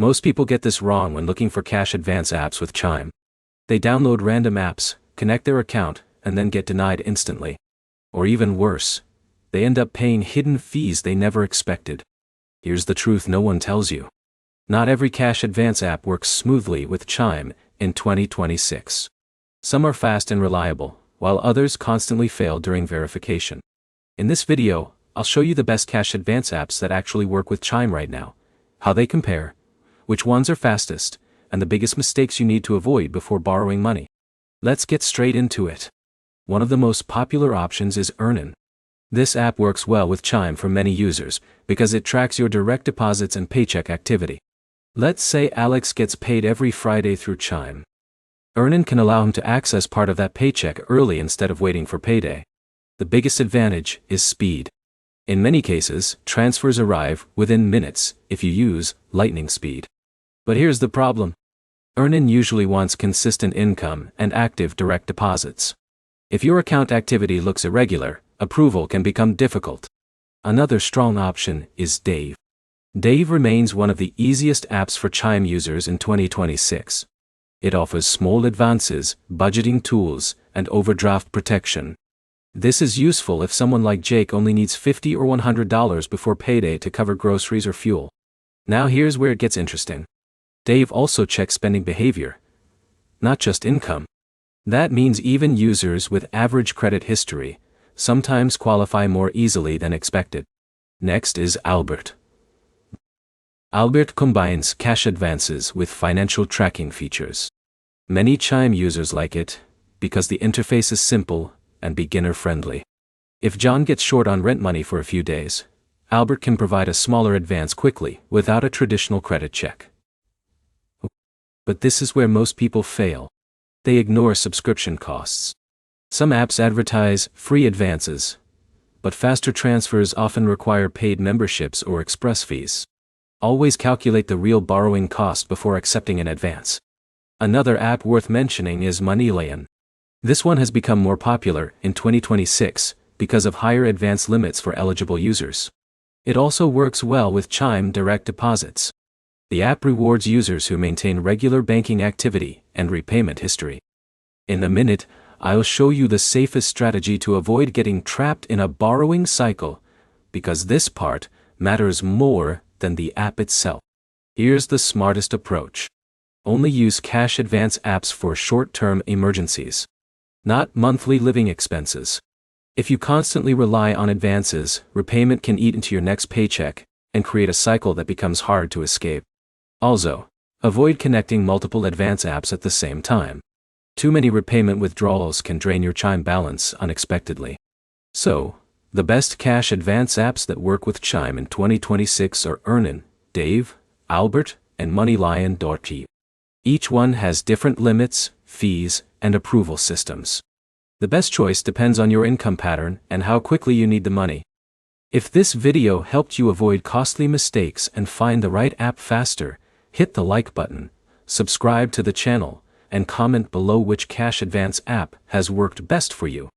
Most people get this wrong when looking for cash advance apps with Chime. They download random apps, connect their account, and then get denied instantly. Or even worse, they end up paying hidden fees they never expected. Here's the truth no one tells you. Not every cash advance app works smoothly with Chime in 2026. Some are fast and reliable, while others constantly fail during verification. In this video, I'll show you the best cash advance apps that actually work with Chime right now, how they compare, which ones are fastest, and the biggest mistakes you need to avoid before borrowing money. Let's get straight into it. One of the most popular options is Earnin. This app works well with Chime for many users because it tracks your direct deposits and paycheck activity. Let's say Alex gets paid every Friday through Chime. Earnin can allow him to access part of that paycheck early instead of waiting for payday. The biggest advantage is speed. In many cases, transfers arrive within minutes if you use lightning speed. But here's the problem. Earnin usually wants consistent income and active direct deposits. If your account activity looks irregular, approval can become difficult. Another strong option is Dave. Dave remains one of the easiest apps for Chime users in 2026. It offers small advances, budgeting tools, and overdraft protection. This is useful if someone like Jake only needs $50 or $100 before payday to cover groceries or fuel. Now here's where it gets interesting. Dave also checks spending behavior, not just income. That means even users with average credit history sometimes qualify more easily than expected. Next is Albert. Albert combines cash advances with financial tracking features. Many Chime users like it because the interface is simple and beginner-friendly. If John gets short on rent money for a few days, Albert can provide a smaller advance quickly without a traditional credit check. But this is where most people fail. They ignore subscription costs. Some apps advertise free advances, but faster transfers often require paid memberships or express fees. Always calculate the real borrowing cost before accepting an advance. Another app worth mentioning is MoneyLion. This one has become more popular in 2026 because of higher advance limits for eligible users. It also works well with Chime direct deposits. The app rewards users who maintain regular banking activity and repayment history. In a minute, I'll show you the safest strategy to avoid getting trapped in a borrowing cycle, because this part matters more than the app itself. Here's the smartest approach. Only use cash advance apps for short-term emergencies, not monthly living expenses. If you constantly rely on advances, repayment can eat into your next paycheck and create a cycle that becomes hard to escape. Also, avoid connecting multiple advance apps at the same time. Too many repayment withdrawals can drain your Chime balance unexpectedly. So, the best cash advance apps that work with Chime in 2026 are Earnin, Dave, Albert, and MoneyLion. Each one has different limits, fees, and approval systems. The best choice depends on your income pattern and how quickly you need the money. If this video helped you avoid costly mistakes and find the right app faster, hit the like button, subscribe to the channel, and comment below which cash advance app has worked best for you.